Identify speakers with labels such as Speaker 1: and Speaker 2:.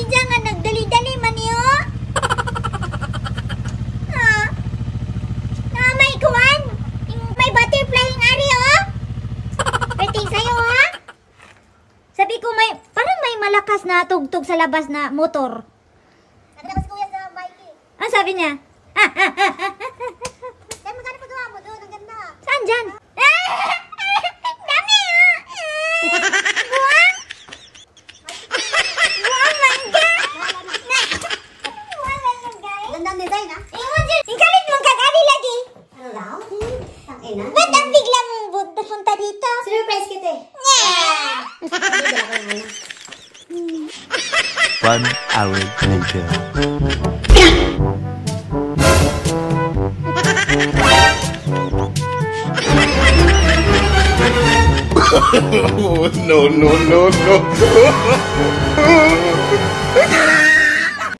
Speaker 1: dyan nga nagdali-dali man niyo. May kuwan. May butterflying ari, oh. Rating sa'yo, ha? Sabi ko parang may malakas na tugtog sa labas na motor.
Speaker 2: Ano kasi kuya sa bike eh?
Speaker 1: Ang sabi niya?
Speaker 2: Kaya magkano pagawa mo doon? Ang ganda.
Speaker 1: Saan dyan? Dami, ah! Buwang? Buwang mangga! Buwang mangga, eh?
Speaker 2: Ganda ang design ah.
Speaker 1: Ingon dyan. Ikalit mong kagari lagi.
Speaker 2: Ano daw? Tangina.
Speaker 1: Ba't ang bigla mong punta dito?
Speaker 2: Surprise kita eh.
Speaker 3: One hour later.
Speaker 4: Oh, no, no, no, no.